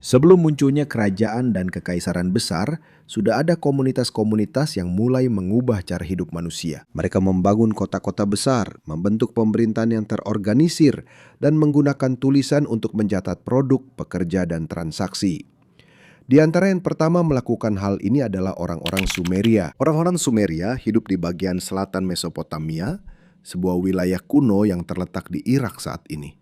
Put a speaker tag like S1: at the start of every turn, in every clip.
S1: Sebelum munculnya kerajaan dan kekaisaran besar, sudah ada komunitas-komunitas yang mulai mengubah cara hidup manusia. Mereka membangun kota-kota besar, membentuk pemerintahan yang terorganisir, dan menggunakan tulisan untuk mencatat produk, pekerja, dan transaksi. Di antara yang pertama melakukan hal ini adalah orang-orang Sumeria. Orang-orang Sumeria hidup di bagian selatan Mesopotamia, sebuah wilayah kuno yang terletak di Irak saat ini.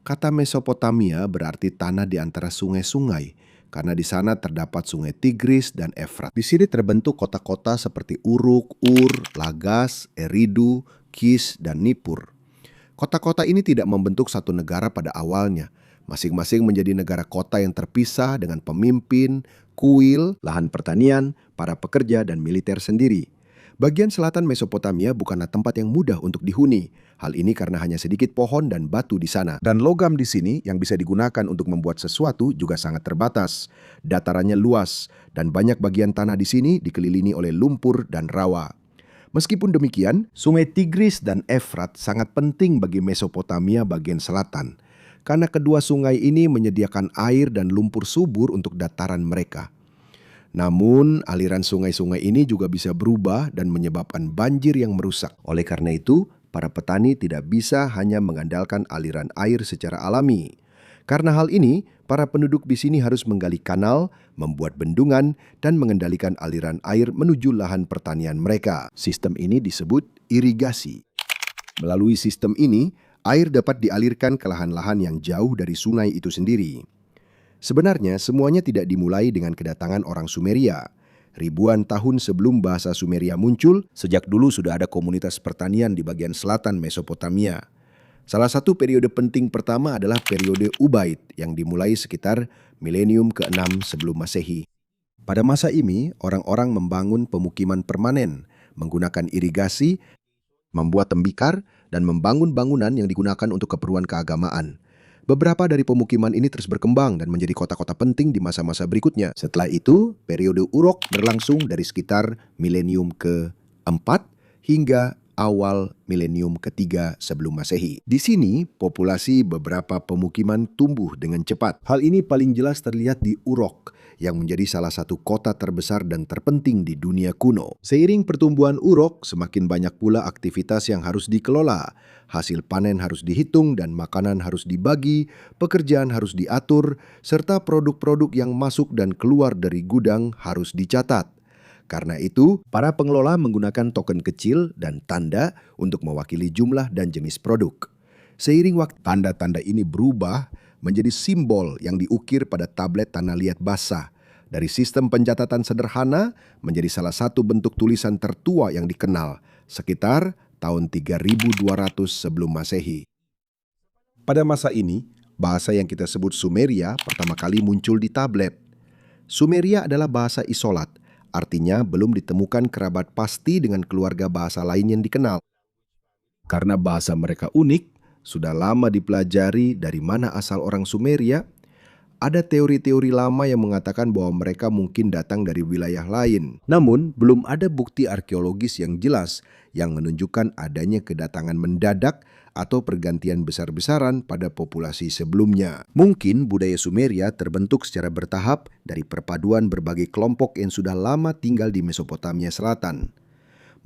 S1: Kata Mesopotamia berarti tanah di antara sungai-sungai, karena di sana terdapat sungai Tigris dan Efrat. Di sini terbentuk kota-kota seperti Uruk, Ur, Lagas, Eridu, Kis, dan Nippur. Kota-kota ini tidak membentuk satu negara pada awalnya. Masing-masing menjadi negara kota yang terpisah dengan pemimpin, kuil, lahan pertanian, para pekerja, dan militer sendiri. Bagian selatan Mesopotamia bukanlah tempat yang mudah untuk dihuni. Hal ini karena hanya sedikit pohon dan batu di sana. Dan logam di sini yang bisa digunakan untuk membuat sesuatu juga sangat terbatas. Datarannya luas, dan banyak bagian tanah di sini dikelilingi oleh lumpur dan rawa. Meskipun demikian, sungai Tigris dan Efrat sangat penting bagi Mesopotamia bagian selatan. Karena kedua sungai ini menyediakan air dan lumpur subur untuk dataran mereka. Namun, aliran sungai-sungai ini juga bisa berubah dan menyebabkan banjir yang merusak. Oleh karena itu, para petani tidak bisa hanya mengandalkan aliran air secara alami. Karena hal ini, para penduduk di sini harus menggali kanal, membuat bendungan, dan mengendalikan aliran air menuju lahan pertanian mereka. Sistem ini disebut irigasi. Melalui sistem ini, air dapat dialirkan ke lahan-lahan yang jauh dari sungai itu sendiri. Sebenarnya semuanya tidak dimulai dengan kedatangan orang Sumeria. Ribuan tahun sebelum bahasa Sumeria muncul, sejak dulu sudah ada komunitas pertanian di bagian selatan Mesopotamia. Salah satu periode penting pertama adalah periode Ubaid yang dimulai sekitar milenium ke-6 sebelum Masehi. Pada masa ini, orang-orang membangun pemukiman permanen, menggunakan irigasi, membuat tembikar, dan membangun bangunan yang digunakan untuk keperluan keagamaan. Beberapa dari pemukiman ini terus berkembang dan menjadi kota-kota penting di masa-masa berikutnya. Setelah itu, periode Uruk berlangsung dari sekitar milenium ke-4 hingga awal milenium ke-3 sebelum Masehi. Di sini, populasi beberapa pemukiman tumbuh dengan cepat. Hal ini paling jelas terlihat di Uruk, yang menjadi salah satu kota terbesar dan terpenting di dunia kuno. Seiring pertumbuhan Uruk, semakin banyak pula aktivitas yang harus dikelola. Hasil panen harus dihitung dan makanan harus dibagi, pekerjaan harus diatur, serta produk-produk yang masuk dan keluar dari gudang harus dicatat. Karena itu, para pengelola menggunakan token kecil dan tanda untuk mewakili jumlah dan jenis produk. Seiring waktu, tanda-tanda ini berubah menjadi simbol yang diukir pada tablet tanah liat basah. Dari sistem pencatatan sederhana menjadi salah satu bentuk tulisan tertua yang dikenal, sekitar tahun 3200 sebelum Masehi. Pada masa ini, bahasa yang kita sebut Sumeria pertama kali muncul di tablet. Sumeria adalah bahasa isolat, artinya belum ditemukan kerabat pasti dengan keluarga bahasa lain yang dikenal. Karena bahasa mereka unik, sudah lama dipelajari dari mana asal orang Sumeria. Ada teori-teori lama yang mengatakan bahwa mereka mungkin datang dari wilayah lain. Namun, belum ada bukti arkeologis yang jelas yang menunjukkan adanya kedatangan mendadak atau pergantian besar-besaran pada populasi sebelumnya. Mungkin budaya Sumeria terbentuk secara bertahap dari perpaduan berbagai kelompok yang sudah lama tinggal di Mesopotamia Selatan.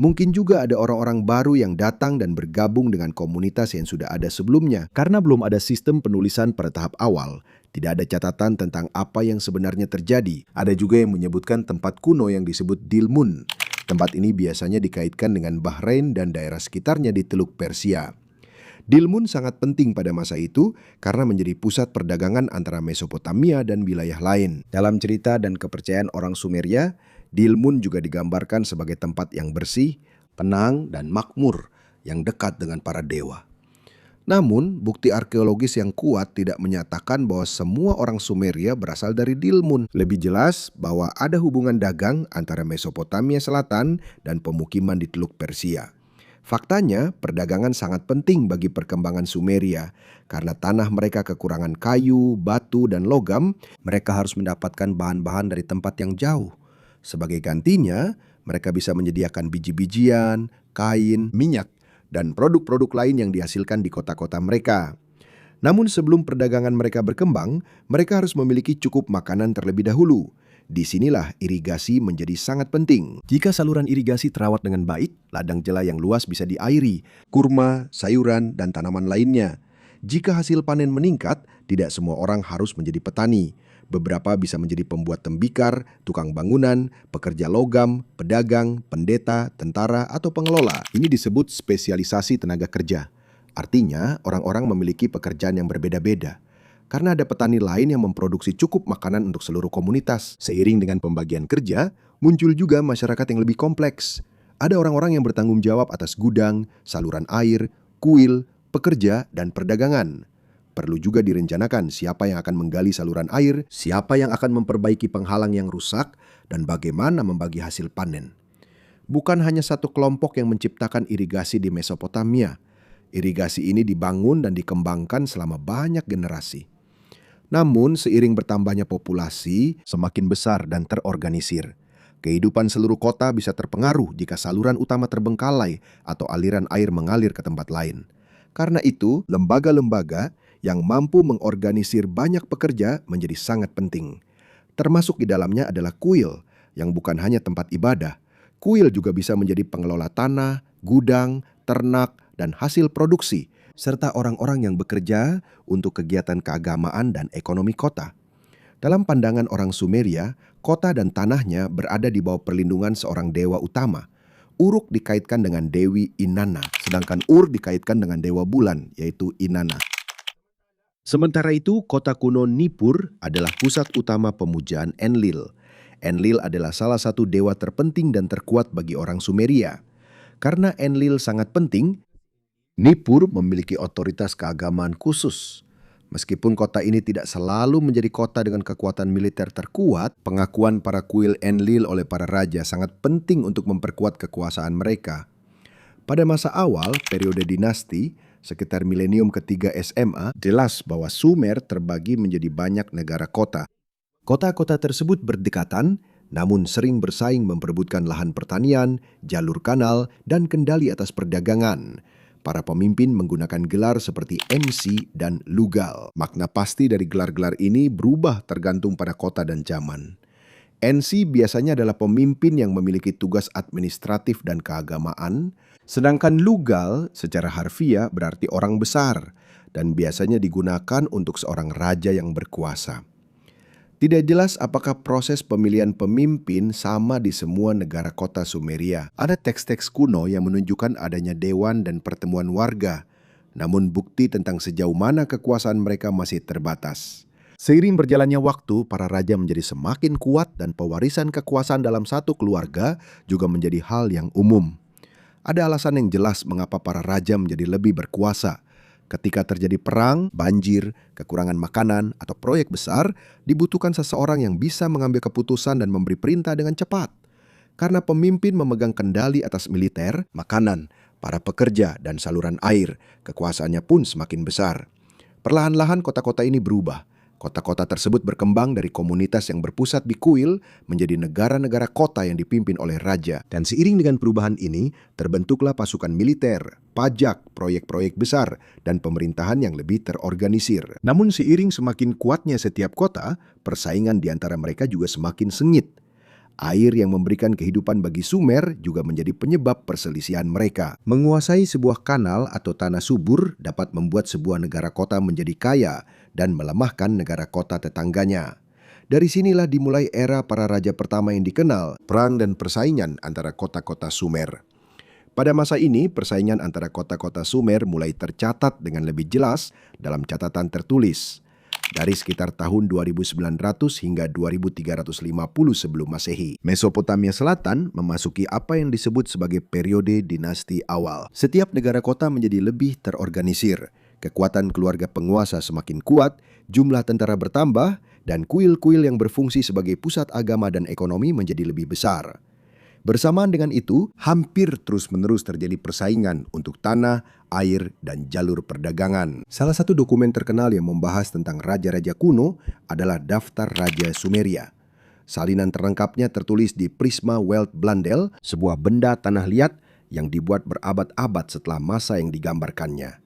S1: Mungkin juga ada orang-orang baru yang datang dan bergabung dengan komunitas yang sudah ada sebelumnya. Karena belum ada sistem penulisan pada tahap awal, tidak ada catatan tentang apa yang sebenarnya terjadi. Ada juga yang menyebutkan tempat kuno yang disebut Dilmun. Tempat ini biasanya dikaitkan dengan Bahrain dan daerah sekitarnya di Teluk Persia. Dilmun sangat penting pada masa itu karena menjadi pusat perdagangan antara Mesopotamia dan wilayah lain. Dalam cerita dan kepercayaan orang Sumeria, Dilmun juga digambarkan sebagai tempat yang bersih, tenang, dan makmur yang dekat dengan para dewa. Namun, bukti arkeologis yang kuat tidak menyatakan bahwa semua orang Sumeria berasal dari Dilmun. Lebih jelas bahwa ada hubungan dagang antara Mesopotamia Selatan dan pemukiman di Teluk Persia. Faktanya, perdagangan sangat penting bagi perkembangan Sumeria. Karena tanah mereka kekurangan kayu, batu, dan logam, mereka harus mendapatkan bahan-bahan dari tempat yang jauh. Sebagai gantinya, mereka bisa menyediakan biji-bijian, kain, minyak, dan produk-produk lain yang dihasilkan di kota-kota mereka. Namun sebelum perdagangan mereka berkembang, mereka harus memiliki cukup makanan terlebih dahulu. Disinilah irigasi menjadi sangat penting. Jika saluran irigasi terawat dengan baik, ladang jela yang luas bisa diairi, kurma, sayuran, dan tanaman lainnya. Jika hasil panen meningkat, tidak semua orang harus menjadi petani. Beberapa bisa menjadi pembuat tembikar, tukang bangunan, pekerja logam, pedagang, pendeta, tentara, atau pengelola. Ini disebut spesialisasi tenaga kerja. Artinya, orang-orang memiliki pekerjaan yang berbeda-beda. Karena ada petani lain yang memproduksi cukup makanan untuk seluruh komunitas. Seiring dengan pembagian kerja, muncul juga masyarakat yang lebih kompleks. Ada orang-orang yang bertanggung jawab atas gudang, saluran air, kuil, pekerja, dan perdagangan. Perlu juga direncanakan siapa yang akan menggali saluran air, siapa yang akan memperbaiki penghalang yang rusak, dan bagaimana membagi hasil panen. Bukan hanya satu kelompok yang menciptakan irigasi di Mesopotamia. Irigasi ini dibangun dan dikembangkan selama banyak generasi. Namun, seiring bertambahnya populasi, semakin besar dan terorganisir. Kehidupan seluruh kota bisa terpengaruh jika saluran utama terbengkalai atau aliran air mengalir ke tempat lain. Karena itu, lembaga-lembaga yang mampu mengorganisir banyak pekerja menjadi sangat penting. Termasuk di dalamnya adalah kuil, yang bukan hanya tempat ibadah. Kuil juga bisa menjadi pengelola tanah, gudang, ternak, dan hasil produksi, serta orang-orang yang bekerja untuk kegiatan keagamaan dan ekonomi kota. Dalam pandangan orang Sumeria, kota dan tanahnya berada di bawah perlindungan seorang dewa utama. Uruk dikaitkan dengan Dewi Inanna, sedangkan Ur dikaitkan dengan dewa bulan, yaitu Inanna. Sementara itu, kota kuno Nippur adalah pusat utama pemujaan Enlil. Enlil adalah salah satu dewa terpenting dan terkuat bagi orang Sumeria. Karena Enlil sangat penting, Nippur memiliki otoritas keagamaan khusus. Meskipun kota ini tidak selalu menjadi kota dengan kekuatan militer terkuat, pengakuan para kuil Enlil oleh para raja sangat penting untuk memperkuat kekuasaan mereka. Pada masa awal, periode dinasti, sekitar milenium ketiga SMA, jelas bahwa Sumer terbagi menjadi banyak negara kota. Kota-kota tersebut berdekatan, namun sering bersaing memperebutkan lahan pertanian, jalur kanal, dan kendali atas perdagangan. Para pemimpin menggunakan gelar seperti MC dan Lugal. Makna pasti dari gelar-gelar ini berubah tergantung pada kota dan zaman. NC biasanya adalah pemimpin yang memiliki tugas administratif dan keagamaan, sedangkan Lugal secara harfiah berarti orang besar dan biasanya digunakan untuk seorang raja yang berkuasa. Tidak jelas apakah proses pemilihan pemimpin sama di semua negara kota Sumeria. Ada teks-teks kuno yang menunjukkan adanya dewan dan pertemuan warga, namun bukti tentang sejauh mana kekuasaan mereka masih terbatas. Seiring berjalannya waktu, para raja menjadi semakin kuat dan pewarisan kekuasaan dalam satu keluarga juga menjadi hal yang umum. Ada alasan yang jelas mengapa para raja menjadi lebih berkuasa. Ketika terjadi perang, banjir, kekurangan makanan, atau proyek besar, dibutuhkan seseorang yang bisa mengambil keputusan dan memberi perintah dengan cepat. Karena pemimpin memegang kendali atas militer, makanan, para pekerja, dan saluran air, kekuasaannya pun semakin besar. Perlahan-lahan kota-kota ini berubah. Kota-kota tersebut berkembang dari komunitas yang berpusat di kuil menjadi negara-negara kota yang dipimpin oleh raja. Dan seiring dengan perubahan ini, terbentuklah pasukan militer, pajak, proyek-proyek besar, dan pemerintahan yang lebih terorganisir. Namun seiring semakin kuatnya setiap kota, persaingan di antara mereka juga semakin sengit. Air yang memberikan kehidupan bagi Sumer juga menjadi penyebab perselisihan mereka. Menguasai sebuah kanal atau tanah subur dapat membuat sebuah negara kota menjadi kaya dan melemahkan negara kota tetangganya. Dari sinilah dimulai era para raja pertama yang dikenal, perang dan persaingan antara kota-kota Sumer. Pada masa ini, persaingan antara kota-kota Sumer mulai tercatat dengan lebih jelas dalam catatan tertulis. Dari sekitar tahun 2900 hingga 2350 sebelum Masehi. Mesopotamia Selatan memasuki apa yang disebut sebagai periode dinasti awal. Setiap negara kota menjadi lebih terorganisir. Kekuatan keluarga penguasa semakin kuat, jumlah tentara bertambah, dan kuil-kuil yang berfungsi sebagai pusat agama dan ekonomi menjadi lebih besar. Bersamaan dengan itu, hampir terus-menerus terjadi persaingan untuk tanah, air, dan jalur perdagangan. Salah satu dokumen terkenal yang membahas tentang raja-raja kuno adalah Daftar Raja Sumeria. Salinan terlengkapnya tertulis di Prisma Welt Blandel, sebuah benda tanah liat yang dibuat berabad-abad setelah masa yang digambarkannya.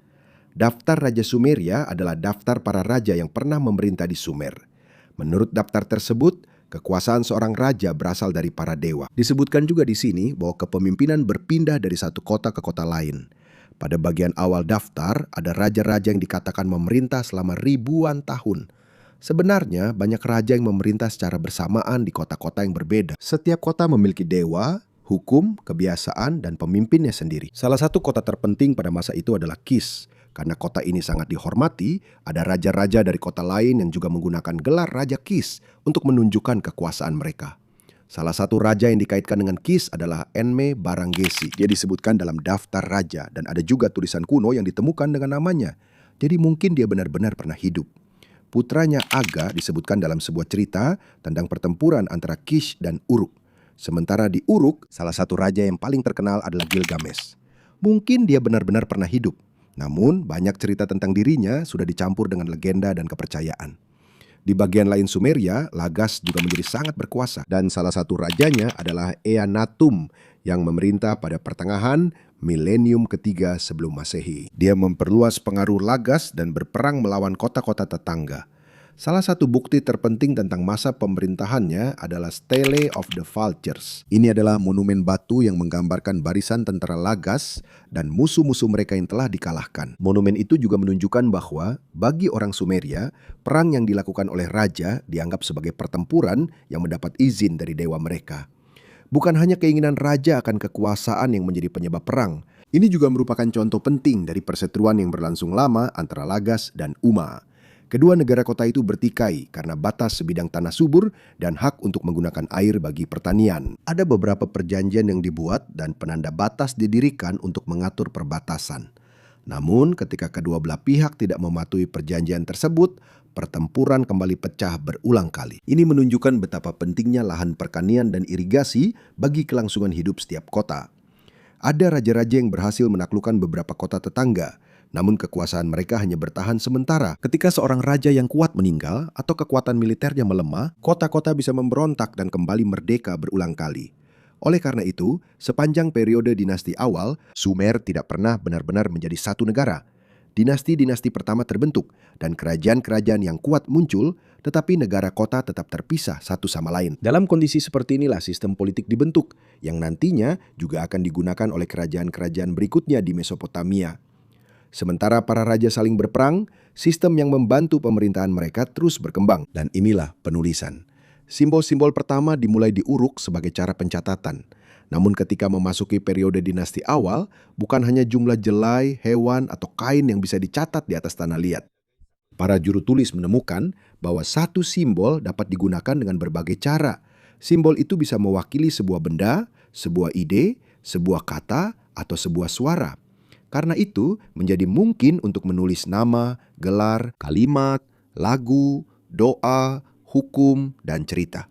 S1: Daftar Raja Sumeria adalah daftar para raja yang pernah memerintah di Sumer. Menurut daftar tersebut, kekuasaan seorang raja berasal dari para dewa. Disebutkan juga di sini bahwa kepemimpinan berpindah dari satu kota ke kota lain. Pada bagian awal daftar, ada raja-raja yang dikatakan memerintah selama ribuan tahun. Sebenarnya, banyak raja yang memerintah secara bersamaan di kota-kota yang berbeda. Setiap kota memiliki dewa, hukum, kebiasaan, dan pemimpinnya sendiri. Salah satu kota terpenting pada masa itu adalah Kis. Karena kota ini sangat dihormati, ada raja-raja dari kota lain yang juga menggunakan gelar Raja Kis untuk menunjukkan kekuasaan mereka. Salah satu raja yang dikaitkan dengan Kis adalah Enme Baranggesi. Dia disebutkan dalam daftar raja dan ada juga tulisan kuno yang ditemukan dengan namanya. Jadi mungkin dia benar-benar pernah hidup. Putranya Aga disebutkan dalam sebuah cerita tentang pertempuran antara Kish dan Uruk. Sementara di Uruk, salah satu raja yang paling terkenal adalah Gilgamesh. Mungkin dia benar-benar pernah hidup. Namun, banyak cerita tentang dirinya sudah dicampur dengan legenda dan kepercayaan. Di bagian lain Sumeria, Lagas juga menjadi sangat berkuasa. Dan salah satu rajanya adalah Eannatum yang memerintah pada pertengahan milenium ketiga sebelum Masehi. Dia memperluas pengaruh Lagas dan berperang melawan kota-kota tetangga. Salah satu bukti terpenting tentang masa pemerintahannya adalah Stele of the Vultures. Ini adalah monumen batu yang menggambarkan barisan tentara Lagas dan musuh-musuh mereka yang telah dikalahkan. Monumen itu juga menunjukkan bahwa bagi orang Sumeria, perang yang dilakukan oleh raja dianggap sebagai pertempuran yang mendapat izin dari dewa mereka. Bukan hanya keinginan raja akan kekuasaan yang menjadi penyebab perang, ini juga merupakan contoh penting dari perseteruan yang berlangsung lama antara Lagas dan Umma. Kedua negara kota itu bertikai karena batas sebidang tanah subur dan hak untuk menggunakan air bagi pertanian. Ada beberapa perjanjian yang dibuat dan penanda batas didirikan untuk mengatur perbatasan. Namun ketika kedua belah pihak tidak mematuhi perjanjian tersebut, pertempuran kembali pecah berulang kali. Ini menunjukkan betapa pentingnya lahan pertanian dan irigasi bagi kelangsungan hidup setiap kota. Ada raja-raja yang berhasil menaklukkan beberapa kota tetangga. Namun kekuasaan mereka hanya bertahan sementara. Ketika seorang raja yang kuat meninggal atau kekuatan militernya melemah, kota-kota bisa memberontak dan kembali merdeka berulang kali. Oleh karena itu, sepanjang periode dinasti awal, Sumer tidak pernah benar-benar menjadi satu negara. Dinasti-dinasti pertama terbentuk dan kerajaan-kerajaan yang kuat muncul, tetapi negara kota tetap terpisah satu sama lain. Dalam kondisi seperti inilah sistem politik dibentuk, yang nantinya juga akan digunakan oleh kerajaan-kerajaan berikutnya di Mesopotamia. Sementara para raja saling berperang, sistem yang membantu pemerintahan mereka terus berkembang. Dan inilah penulisan. Simbol-simbol pertama dimulai di Uruk sebagai cara pencatatan. Namun ketika memasuki periode dinasti awal, bukan hanya jumlah jelai, hewan, atau kain yang bisa dicatat di atas tanah liat. Para juru tulis menemukan bahwa satu simbol dapat digunakan dengan berbagai cara. Simbol itu bisa mewakili sebuah benda, sebuah ide, sebuah kata, atau sebuah suara. Karena itu, menjadi mungkin untuk menulis nama, gelar, kalimat, lagu, doa, hukum, dan cerita.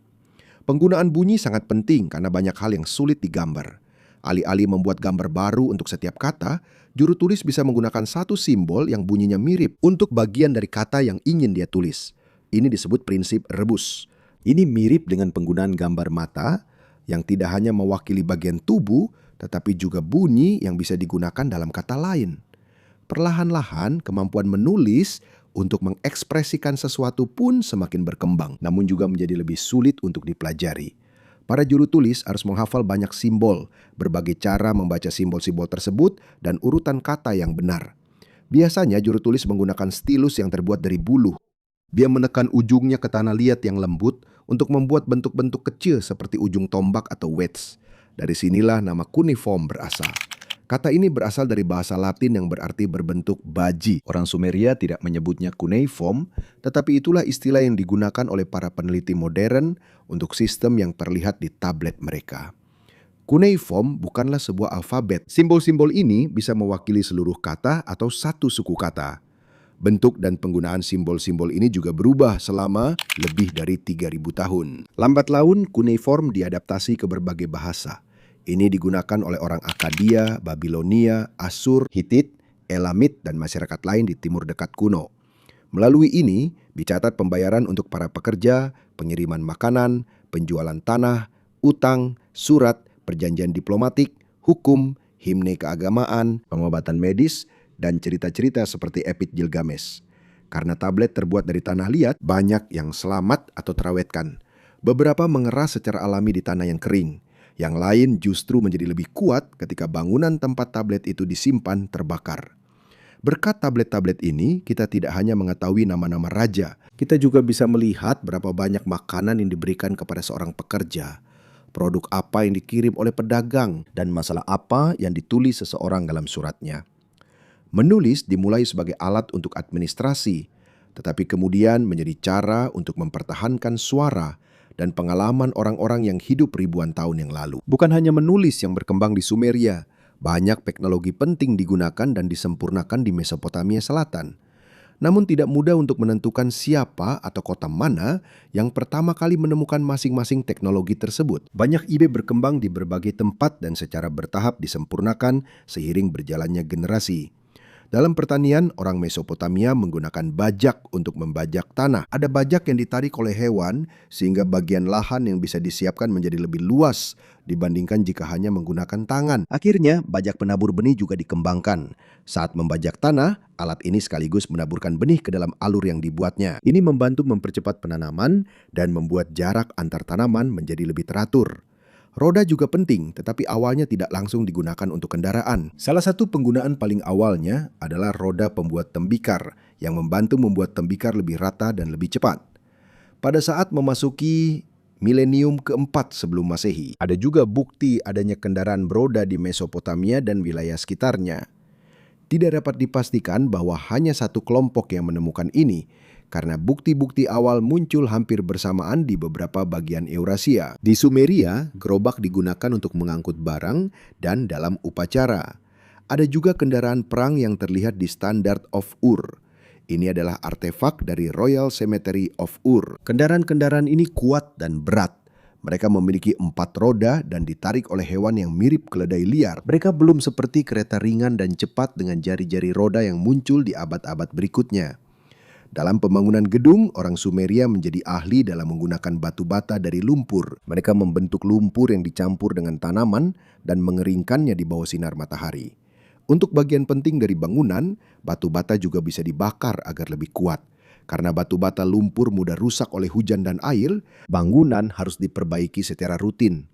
S1: Penggunaan bunyi sangat penting karena banyak hal yang sulit digambar. Alih-alih membuat gambar baru untuk setiap kata, juru tulis bisa menggunakan satu simbol yang bunyinya mirip untuk bagian dari kata yang ingin dia tulis. Ini disebut prinsip rebus. Ini mirip dengan penggunaan gambar mata yang tidak hanya mewakili bagian tubuh, tetapi juga bunyi yang bisa digunakan dalam kata lain. Perlahan-lahan, kemampuan menulis untuk mengekspresikan sesuatu pun semakin berkembang, namun juga menjadi lebih sulit untuk dipelajari. Para juru tulis harus menghafal banyak simbol, berbagai cara membaca simbol-simbol tersebut, dan urutan kata yang benar. Biasanya juru tulis menggunakan stilus yang terbuat dari bulu. Dia menekan ujungnya ke tanah liat yang lembut untuk membuat bentuk-bentuk kecil seperti ujung tombak atau wedge. Dari sinilah nama cuneiform berasal. Kata ini berasal dari bahasa Latin yang berarti berbentuk baji. Orang Sumeria tidak menyebutnya cuneiform, tetapi itulah istilah yang digunakan oleh para peneliti modern untuk sistem yang terlihat di tablet mereka. Cuneiform bukanlah sebuah alfabet. Simbol-simbol ini bisa mewakili seluruh kata atau satu suku kata. Bentuk dan penggunaan simbol-simbol ini juga berubah selama lebih dari 3.000 tahun. Lambat laun, cuneiform diadaptasi ke berbagai bahasa. Ini digunakan oleh orang Akkadia, Babilonia, Asur, Hitit, Elamit, dan masyarakat lain di timur dekat kuno. Melalui ini, dicatat pembayaran untuk para pekerja, pengiriman makanan, penjualan tanah, utang, surat, perjanjian diplomatik, hukum, himne keagamaan, pengobatan medis, dan cerita-cerita seperti epik Gilgamesh. Karena tablet terbuat dari tanah liat, banyak yang selamat atau terawetkan. Beberapa mengeras secara alami di tanah yang kering. Yang lain justru menjadi lebih kuat ketika bangunan tempat tablet itu disimpan terbakar. Berkat tablet-tablet ini, kita tidak hanya mengetahui nama-nama raja, kita juga bisa melihat berapa banyak makanan yang diberikan kepada seorang pekerja, produk apa yang dikirim oleh pedagang, dan masalah apa yang ditulis seseorang dalam suratnya. Menulis dimulai sebagai alat untuk administrasi, tetapi kemudian menjadi cara untuk mempertahankan suara dan pengalaman orang-orang yang hidup ribuan tahun yang lalu. Bukan hanya menulis yang berkembang di Sumeria, banyak teknologi penting digunakan dan disempurnakan di Mesopotamia Selatan. Namun tidak mudah untuk menentukan siapa atau kota mana yang pertama kali menemukan masing-masing teknologi tersebut. Banyak ide berkembang di berbagai tempat dan secara bertahap disempurnakan seiring berjalannya generasi. Dalam pertanian, orang Mesopotamia menggunakan bajak untuk membajak tanah. Ada bajak yang ditarik oleh hewan sehingga bagian lahan yang bisa disiapkan menjadi lebih luas dibandingkan jika hanya menggunakan tangan. Akhirnya, bajak penabur benih juga dikembangkan. Saat membajak tanah, alat ini sekaligus menaburkan benih ke dalam alur yang dibuatnya. Ini membantu mempercepat penanaman dan membuat jarak antar tanaman menjadi lebih teratur. Roda juga penting, tetapi awalnya tidak langsung digunakan untuk kendaraan. Salah satu penggunaan paling awalnya adalah roda pembuat tembikar yang membantu membuat tembikar lebih rata dan lebih cepat. Pada saat memasuki milenium keempat sebelum Masehi, ada juga bukti adanya kendaraan beroda di Mesopotamia dan wilayah sekitarnya. Tidak dapat dipastikan bahwa hanya satu kelompok yang menemukan ini, karena bukti-bukti awal muncul hampir bersamaan di beberapa bagian Eurasia. Di Sumeria, gerobak digunakan untuk mengangkut barang dan dalam upacara. Ada juga kendaraan perang yang terlihat di Standard of Ur. Ini adalah artefak dari Royal Cemetery of Ur. Kendaraan-kendaraan ini kuat dan berat. Mereka memiliki 4 roda dan ditarik oleh hewan yang mirip keledai liar. Mereka belum seperti kereta ringan dan cepat dengan jari-jari roda yang muncul di abad-abad berikutnya. Dalam pembangunan gedung, orang Sumeria menjadi ahli dalam menggunakan batu bata dari lumpur. Mereka membentuk lumpur yang dicampur dengan tanaman dan mengeringkannya di bawah sinar matahari. Untuk bagian penting dari bangunan, batu bata juga bisa dibakar agar lebih kuat. Karena batu bata lumpur mudah rusak oleh hujan dan air, bangunan harus diperbaiki secara rutin.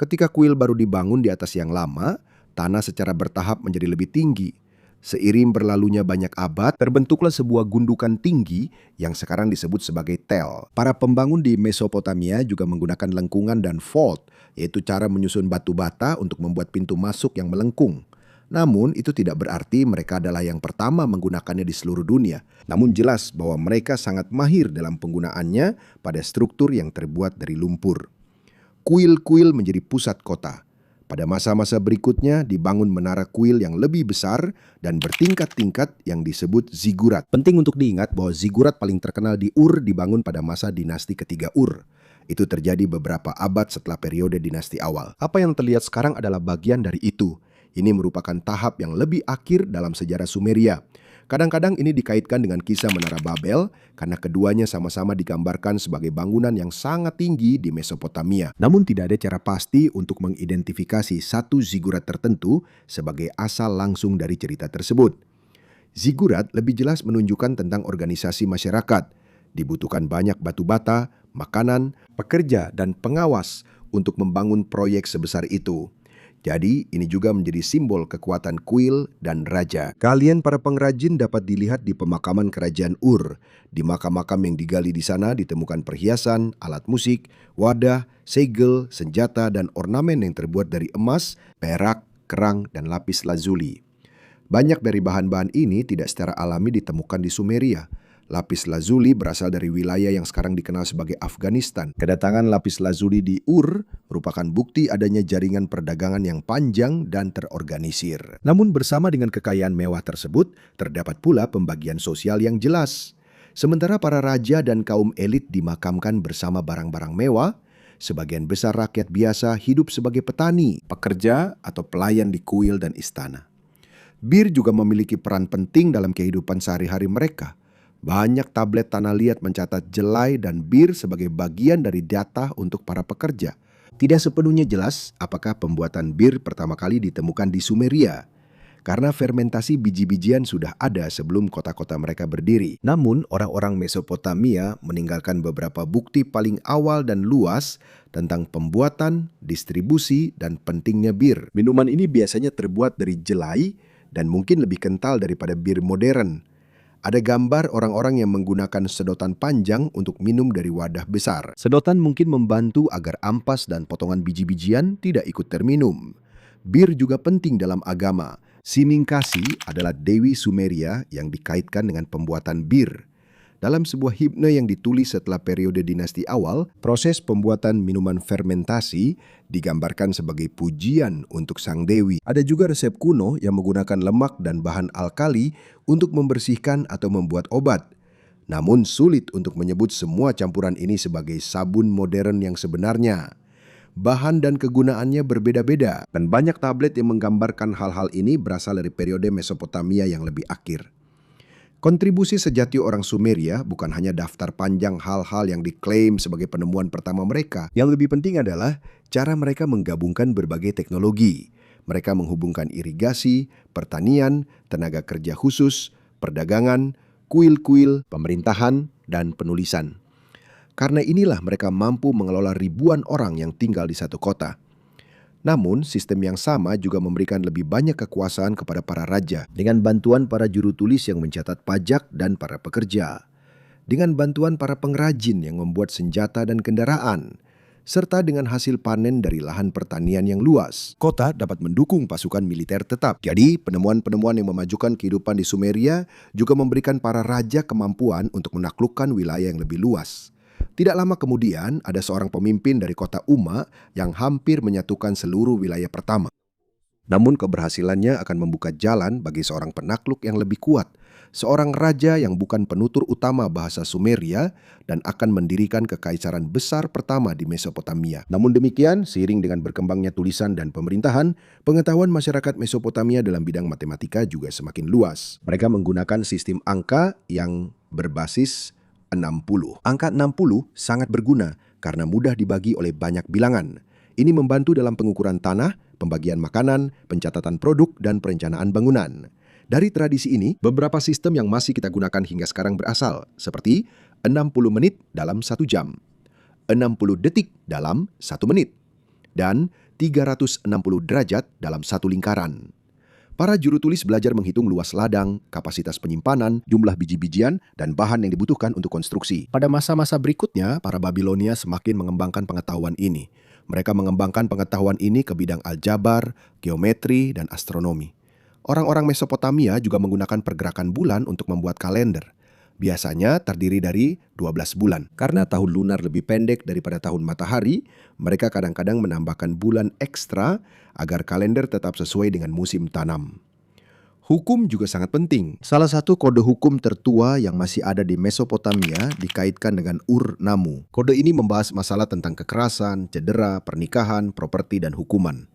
S1: Ketika kuil baru dibangun di atas yang lama, tanah secara bertahap menjadi lebih tinggi. Seiring berlalunya banyak abad, terbentuklah sebuah gundukan tinggi yang sekarang disebut sebagai tel. Para pembangun di Mesopotamia juga menggunakan lengkungan dan vault, yaitu cara menyusun batu bata untuk membuat pintu masuk yang melengkung. Namun, itu tidak berarti mereka adalah yang pertama menggunakannya di seluruh dunia. Namun jelas bahwa mereka sangat mahir dalam penggunaannya pada struktur yang terbuat dari lumpur. Kuil-kuil menjadi pusat kota. Pada masa-masa berikutnya dibangun menara kuil yang lebih besar dan bertingkat-tingkat yang disebut zigurat. Penting untuk diingat bahwa zigurat paling terkenal di Ur dibangun pada masa dinasti ketiga Ur. Itu terjadi beberapa abad setelah periode dinasti awal. Apa yang terlihat sekarang adalah bagian dari itu. Ini merupakan tahap yang lebih akhir dalam sejarah Sumeria. Kadang-kadang ini dikaitkan dengan kisah Menara Babel karena keduanya sama-sama digambarkan sebagai bangunan yang sangat tinggi di Mesopotamia. Namun tidak ada cara pasti untuk mengidentifikasi satu zigurat tertentu sebagai asal langsung dari cerita tersebut. Zigurat lebih jelas menunjukkan tentang organisasi masyarakat. Dibutuhkan banyak batu bata, makanan, pekerja, dan pengawas untuk membangun proyek sebesar itu. Jadi, ini juga menjadi simbol kekuatan kuil dan raja. Kalian para pengrajin dapat dilihat di pemakaman kerajaan Ur. Di makam-makam yang digali di sana ditemukan perhiasan, alat musik, wadah, segel, senjata, dan ornamen yang terbuat dari emas, perak, kerang, dan lapis lazuli. Banyak dari bahan-bahan ini tidak secara alami ditemukan di Sumeria. Lapis lazuli berasal dari wilayah yang sekarang dikenal sebagai Afghanistan. Kedatangan lapis lazuli di Ur merupakan bukti adanya jaringan perdagangan yang panjang dan terorganisir. Namun bersama dengan kekayaan mewah tersebut, terdapat pula pembagian sosial yang jelas. Sementara para raja dan kaum elit dimakamkan bersama barang-barang mewah, sebagian besar rakyat biasa hidup sebagai petani, pekerja, atau pelayan di kuil dan istana. Bir juga memiliki peran penting dalam kehidupan sehari-hari mereka. Banyak tablet tanah liat mencatat jelai dan bir sebagai bagian dari data untuk para pekerja. Tidak sepenuhnya jelas apakah pembuatan bir pertama kali ditemukan di Sumeria. karena fermentasi biji-bijian sudah ada sebelum kota-kota mereka berdiri. Namun, orang-orang Mesopotamia meninggalkan beberapa bukti paling awal dan luas tentang pembuatan, distribusi, dan pentingnya bir. Minuman ini biasanya terbuat dari jelai dan mungkin lebih kental daripada bir modern. Ada gambar orang-orang yang menggunakan sedotan panjang untuk minum dari wadah besar. Sedotan mungkin membantu agar ampas dan potongan biji-bijian tidak ikut terminum. Bir juga penting dalam agama. Siningkasi adalah dewi Sumeria yang dikaitkan dengan pembuatan bir. Dalam sebuah himne yang ditulis setelah periode dinasti awal, proses pembuatan minuman fermentasi digambarkan sebagai pujian untuk sang dewi. Ada juga resep kuno yang menggunakan lemak dan bahan alkali untuk membersihkan atau membuat obat. Namun sulit untuk menyebut semua campuran ini sebagai sabun modern yang sebenarnya. Bahan dan kegunaannya berbeda-beda, dan banyak tablet yang menggambarkan hal-hal ini berasal dari periode Mesopotamia yang lebih akhir. Kontribusi sejati orang Sumeria bukan hanya daftar panjang hal-hal yang diklaim sebagai penemuan pertama mereka. Yang lebih penting adalah cara mereka menggabungkan berbagai teknologi. Mereka menghubungkan irigasi, pertanian, tenaga kerja khusus, perdagangan, kuil-kuil, pemerintahan, dan penulisan. Karena inilah mereka mampu mengelola ribuan orang yang tinggal di satu kota. Namun, sistem yang sama juga memberikan lebih banyak kekuasaan kepada para raja dengan bantuan para juru tulis yang mencatat pajak dan para pekerja, dengan bantuan para pengrajin yang membuat senjata dan kendaraan, serta dengan hasil panen dari lahan pertanian yang luas. Kota dapat mendukung pasukan militer tetap. Jadi, penemuan-penemuan yang memajukan kehidupan di Sumeria juga memberikan para raja kemampuan untuk menaklukkan wilayah yang lebih luas. Tidak lama kemudian, ada seorang pemimpin dari kota Umma yang hampir menyatukan seluruh wilayah pertama. Namun keberhasilannya akan membuka jalan bagi seorang penakluk yang lebih kuat, seorang raja yang bukan penutur utama bahasa Sumeria dan akan mendirikan kekaisaran besar pertama di Mesopotamia. Namun demikian, seiring dengan berkembangnya tulisan dan pemerintahan, pengetahuan masyarakat Mesopotamia dalam bidang matematika juga semakin luas. Mereka menggunakan sistem angka yang berbasis 60. Angka 60 sangat berguna karena mudah dibagi oleh banyak bilangan. Ini membantu dalam pengukuran tanah, pembagian makanan, pencatatan produk, dan perencanaan bangunan. Dari tradisi ini, beberapa sistem yang masih kita gunakan hingga sekarang berasal, seperti 60 menit dalam 1 jam, 60 detik dalam 1 menit, dan 360 derajat dalam 1 lingkaran. Para juru tulis belajar menghitung luas ladang, kapasitas penyimpanan, jumlah biji-bijian, dan bahan yang dibutuhkan untuk konstruksi. Pada masa-masa berikutnya, para Babilonia semakin mengembangkan pengetahuan ini. Mereka mengembangkan pengetahuan ini ke bidang aljabar, geometri, dan astronomi. Orang-orang Mesopotamia juga menggunakan pergerakan bulan untuk membuat kalender. Biasanya terdiri dari 12 bulan. Karena tahun lunar lebih pendek daripada tahun matahari, mereka kadang-kadang menambahkan bulan ekstra agar kalender tetap sesuai dengan musim tanam. Hukum juga sangat penting. Salah satu kode hukum tertua yang masih ada di Mesopotamia dikaitkan dengan Ur-Nammu. Kode ini membahas masalah tentang kekerasan, cedera, pernikahan, properti, dan hukuman.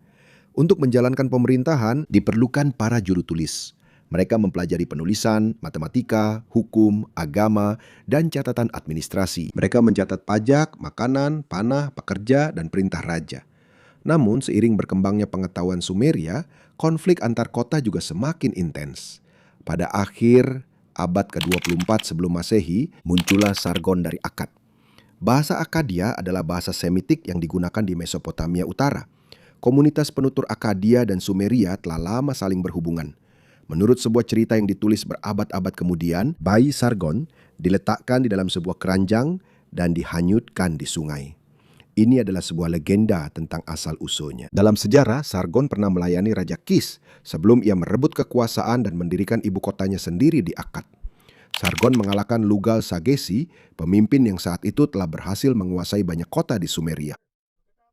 S1: Untuk menjalankan pemerintahan, diperlukan para juru tulis. Mereka mempelajari penulisan, matematika, hukum, agama, dan catatan administrasi. Mereka mencatat pajak, makanan, panah, pekerja, dan perintah raja. Namun, seiring berkembangnya pengetahuan Sumeria, konflik antar kota juga semakin intens. Pada akhir abad ke-24 sebelum Masehi, muncullah Sargon dari Akkad. Bahasa Akkadia adalah bahasa Semitik yang digunakan di Mesopotamia Utara. Komunitas penutur Akkadia dan Sumeria telah lama saling berhubungan. Menurut sebuah cerita yang ditulis berabad-abad kemudian, bayi Sargon diletakkan di dalam sebuah keranjang dan dihanyutkan di sungai. Ini adalah sebuah legenda tentang asal-usulnya. Dalam sejarah, Sargon pernah melayani Raja Kis sebelum ia merebut kekuasaan dan mendirikan ibu kotanya sendiri di Akkad. Sargon mengalahkan Lugal-Sagesi, pemimpin yang saat itu telah berhasil menguasai banyak kota di Sumeria.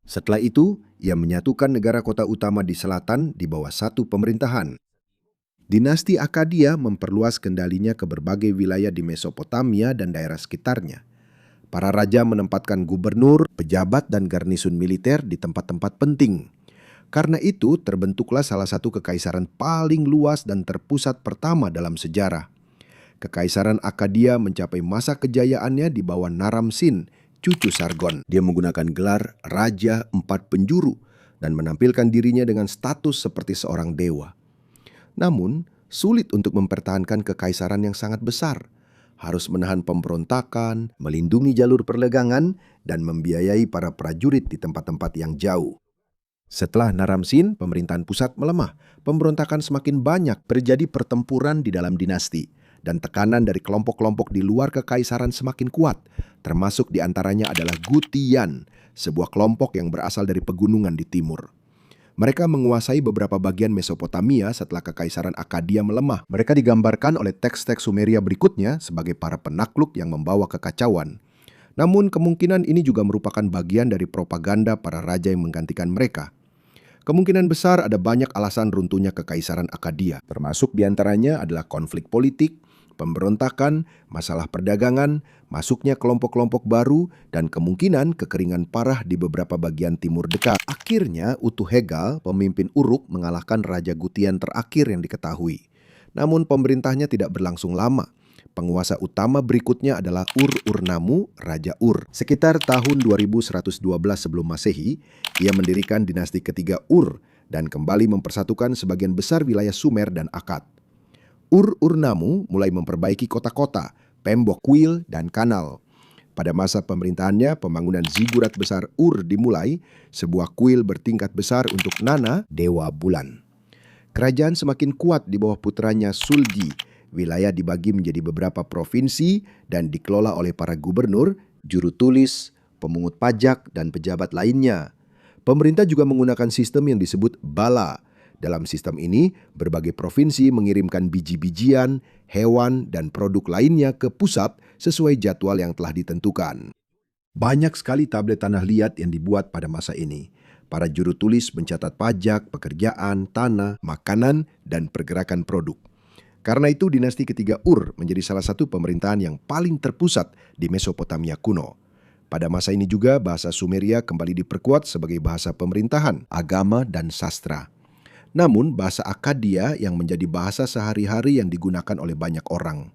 S1: Setelah itu, ia menyatukan negara kota utama di selatan di bawah satu pemerintahan. Dinasti Akkadia memperluas kendalinya ke berbagai wilayah di Mesopotamia dan daerah sekitarnya. Para raja menempatkan gubernur, pejabat, dan garnisun militer di tempat-tempat penting. Karena itu, terbentuklah salah satu kekaisaran paling luas dan terpusat pertama dalam sejarah. Kekaisaran Akkadia mencapai masa kejayaannya di bawah Naram-Sin, cucu Sargon. Dia menggunakan gelar Raja Empat Penjuru dan menampilkan dirinya dengan status seperti seorang dewa. Namun, sulit untuk mempertahankan kekaisaran yang sangat besar. Harus menahan pemberontakan, melindungi jalur perdagangan, dan membiayai para prajurit di tempat-tempat yang jauh. Setelah Naram-Sin, pemerintahan pusat melemah. Pemberontakan semakin banyak, terjadi pertempuran di dalam dinasti, dan tekanan dari kelompok-kelompok di luar kekaisaran semakin kuat. Termasuk di antaranya adalah Gutian, sebuah kelompok yang berasal dari pegunungan di timur. Mereka menguasai beberapa bagian Mesopotamia setelah kekaisaran Akkadia melemah. Mereka digambarkan oleh teks-teks Sumeria berikutnya sebagai para penakluk yang membawa kekacauan. Namun kemungkinan ini juga merupakan bagian dari propaganda para raja yang menggantikan mereka. Kemungkinan besar ada banyak alasan runtuhnya kekaisaran Akkadia, termasuk diantaranya adalah konflik politik, pemberontakan, masalah perdagangan, masuknya kelompok-kelompok baru, dan kemungkinan kekeringan parah di beberapa bagian timur dekat. Akhirnya, Utuhegal, pemimpin Uruk, mengalahkan Raja Gutian terakhir yang diketahui. Namun pemerintahnya tidak berlangsung lama. Penguasa utama berikutnya adalah Ur-Urnamu, Raja Ur. Sekitar tahun 2112 sebelum Masehi, ia mendirikan dinasti ketiga Ur dan kembali mempersatukan sebagian besar wilayah Sumer dan Akkad. Ur-Urnamu mulai memperbaiki kota-kota, tembok kuil, dan kanal. Pada masa pemerintahannya, pembangunan zigurat besar Ur dimulai, sebuah kuil bertingkat besar untuk Nana, dewa bulan. Kerajaan semakin kuat di bawah putranya Sulgi. Wilayah dibagi menjadi beberapa provinsi dan dikelola oleh para gubernur, juru tulis, pemungut pajak, dan pejabat lainnya. Pemerintah juga menggunakan sistem yang disebut bala. Dalam sistem ini, berbagai provinsi mengirimkan biji-bijian, hewan, dan produk lainnya ke pusat sesuai jadwal yang telah ditentukan. Banyak sekali tablet tanah liat yang dibuat pada masa ini. Para juru tulis mencatat pajak, pekerjaan, tanah, makanan, dan pergerakan produk. Karena itu dinasti ketiga Ur menjadi salah satu pemerintahan yang paling terpusat di Mesopotamia kuno. Pada masa ini juga bahasa Sumeria kembali diperkuat sebagai bahasa pemerintahan, agama, dan sastra. Namun bahasa Akkadia yang menjadi bahasa sehari-hari yang digunakan oleh banyak orang.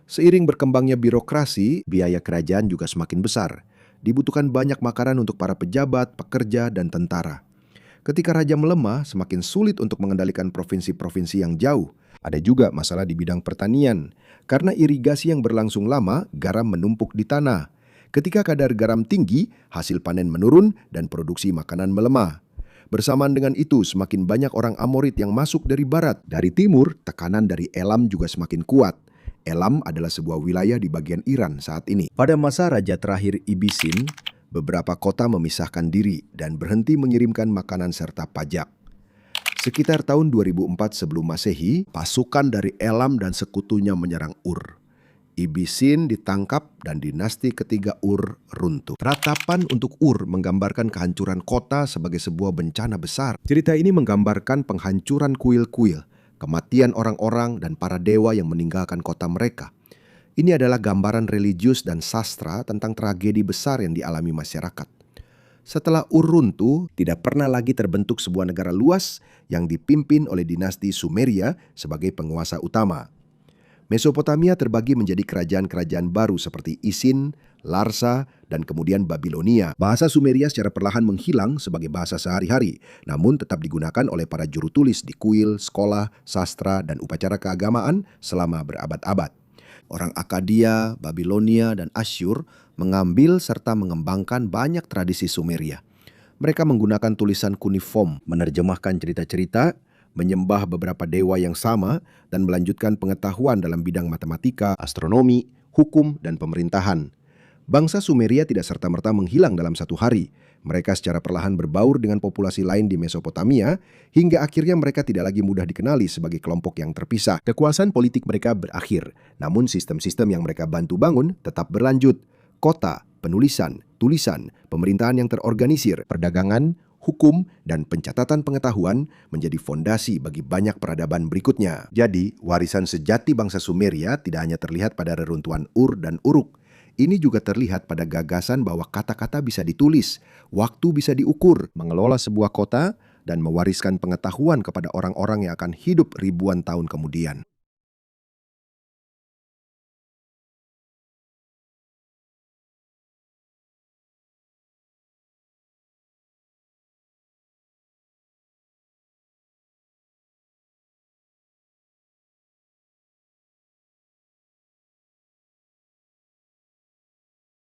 S1: Seiring berkembangnya birokrasi, biaya kerajaan juga semakin besar. Dibutuhkan banyak makanan untuk para pejabat, pekerja, dan tentara. Ketika raja melemah, semakin sulit untuk mengendalikan provinsi-provinsi yang jauh. Ada juga masalah di bidang pertanian. Karena irigasi yang berlangsung lama, garam menumpuk di tanah. Ketika kadar garam tinggi, hasil panen menurun dan produksi makanan melemah. Bersamaan dengan itu, semakin banyak orang Amorit yang masuk dari barat. Dari timur, tekanan dari Elam juga semakin kuat. Elam adalah sebuah wilayah di bagian Iran saat ini. Pada masa raja terakhir Ibisin, beberapa kota memisahkan diri dan berhenti mengirimkan makanan serta pajak. Sekitar tahun 2004 sebelum Masehi, pasukan dari Elam dan sekutunya menyerang Ur. Ibisin ditangkap dan dinasti ketiga Ur runtuh. Ratapan untuk Ur menggambarkan kehancuran kota sebagai sebuah bencana besar. Cerita ini menggambarkan penghancuran kuil-kuil, kematian orang-orang dan para dewa yang meninggalkan kota mereka. Ini adalah gambaran religius dan sastra tentang tragedi besar yang dialami masyarakat. Setelah Ur runtuh, tidak pernah lagi terbentuk sebuah negara luas yang dipimpin oleh dinasti Sumeria sebagai penguasa utama. Mesopotamia terbagi menjadi kerajaan-kerajaan baru seperti Isin, Larsa, dan kemudian Babilonia. Bahasa Sumeria secara perlahan menghilang sebagai bahasa sehari-hari, namun tetap digunakan oleh para juru tulis di kuil, sekolah, sastra, dan upacara keagamaan selama berabad-abad. Orang Akkadia, Babilonia, dan Asyur mengambil serta mengembangkan banyak tradisi Sumeria. Mereka menggunakan tulisan kuniform, menerjemahkan cerita-cerita, menyembah beberapa dewa yang sama, dan melanjutkan pengetahuan dalam bidang matematika, astronomi, hukum, dan pemerintahan. Bangsa Sumeria tidak serta-merta menghilang dalam satu hari. Mereka secara perlahan berbaur dengan populasi lain di Mesopotamia, hingga akhirnya mereka tidak lagi mudah dikenali sebagai kelompok yang terpisah. Kekuasaan politik mereka berakhir, namun sistem-sistem yang mereka bantu bangun tetap berlanjut. Kota, penulisan, tulisan, pemerintahan yang terorganisir, perdagangan, hukum, dan pencatatan pengetahuan menjadi fondasi bagi banyak peradaban berikutnya. Jadi, warisan sejati bangsa Sumeria tidak hanya terlihat pada reruntuhan Ur dan Uruk. Ini juga terlihat pada gagasan bahwa kata-kata bisa ditulis, waktu bisa diukur, mengelola sebuah kota, dan mewariskan pengetahuan kepada orang-orang yang akan hidup ribuan tahun kemudian.